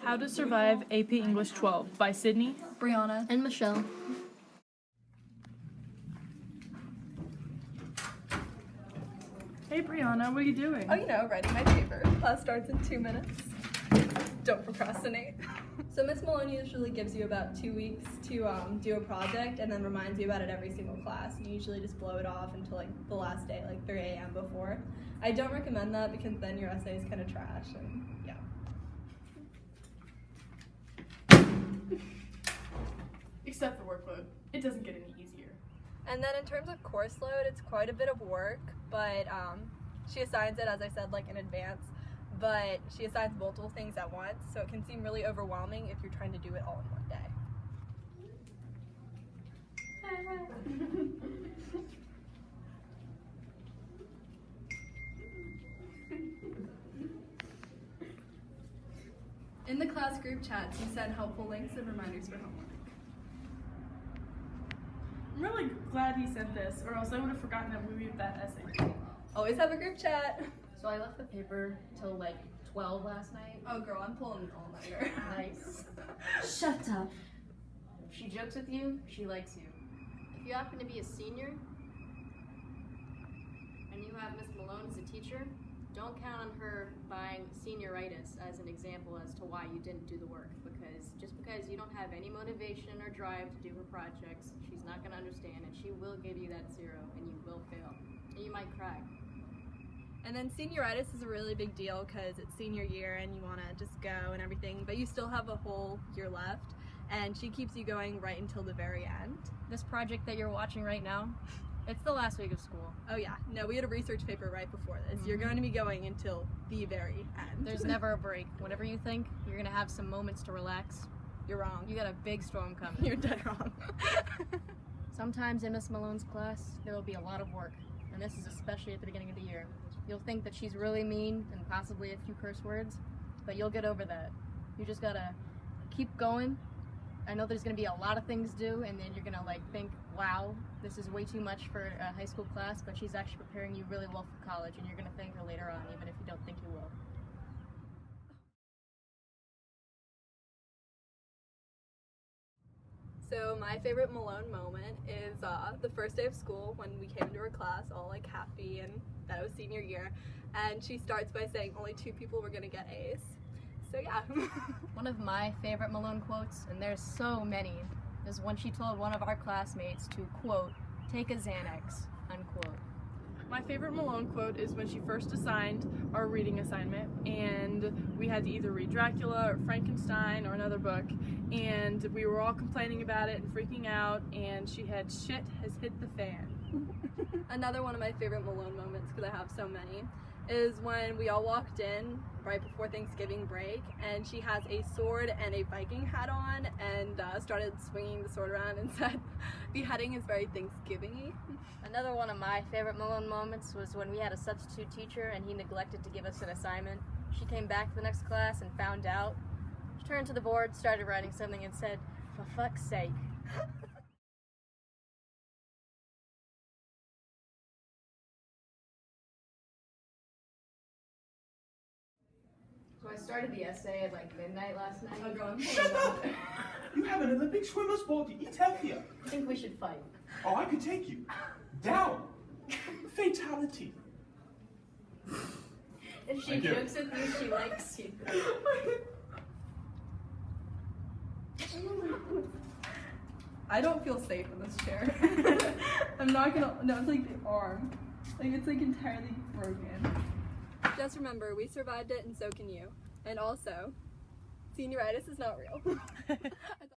How to Survive AP English 12 by Sydney, Brianna, and Michelle. Hey Brianna, what are you doing? writing my paper. Class starts in 2 minutes. Don't procrastinate. So Miss Malone usually gives you about 2 weeks to do a project and then reminds you about it every single class. You usually just blow it off until the last day, 3 a.m. before. I don't recommend that because then your essay is kind of trash and yeah. Except the workload. It doesn't get any easier. And then in terms of course load, it's quite a bit of work, but she assigns it, as I said, in advance, but she assigns multiple things at once, so it can seem really overwhelming if you're trying to do it all in one day. In the class group chats, you send helpful links and reminders for homework. I'm really glad he said this, or else I would have forgotten that we read that essay. Always have a group chat. So I left the paper till 12 last night. Oh girl, I'm pulling an all-nighter. Nice. Shut up. If she jokes with you, she likes you. If you happen to be a senior and you have Miss Malone as a teacher, don't count on her buying senioritis as an example as to why you didn't do the work, because just because you don't have any motivation or drive to do her projects, she's not going to understand, and she will give you that 0 and you will fail and you might cry. And then senioritis is a really big deal because it's senior year and you want to just go and everything, but you still have a whole year left, and she keeps you going right until the very end. This project that you're watching right now, it's the last week of school. Oh yeah, no, we had a research paper right before this. You're going to be going until the very end. There's never a break. Whenever you think you're going to have some moments to relax, You're wrong. you got a big storm coming. You're dead wrong. Sometimes in Miss Malone's class, there will be a lot of work, and this is especially at the beginning of the year. You'll think that she's really mean and possibly a few curse words, but you'll get over that. You just gotta keep going. I know there's gonna be a lot of things due, and then you're gonna think, wow, this is way too much for a high school class, but she's actually preparing you really well for college, and you're gonna thank her later on, even if you don't think you will. So my favorite Malone moment is the first day of school when we came to her class all happy and that it was senior year, and she starts by saying only 2 people were gonna get A's. So yeah. One of my favorite Malone quotes, and there's so many, is when she told one of our classmates to, quote, take a Xanax, unquote. My favorite Malone quote is when she first assigned our reading assignment, and we had to either read Dracula or Frankenstein or another book, and we were all complaining about it and freaking out, and she had shit has hit the fan. Another one of my favorite Malone moments, because I have so many, is when we all walked in right before Thanksgiving break, and she has a sword and a Viking hat on and started swinging the sword around and said, beheading is very Thanksgiving-y. Another one of my favorite Malone moments was when we had a substitute teacher and he neglected to give us an assignment. She came back to the next class and found out. She turned to the board, started writing something, and said, for fuck's sake. So I started the essay at midnight last night. Oh, girl, I'm Shut up! You have an Olympic swimmer's body. Eat healthier. I think we should fight. Oh, I could take you. Down. Fatality. If she Thank you. jokes with you, she likes you. I don't feel safe in this chair. I'm not gonna, no, it's the arm. It's entirely broken. Just remember, we survived it and so can you. And also, senioritis is not real.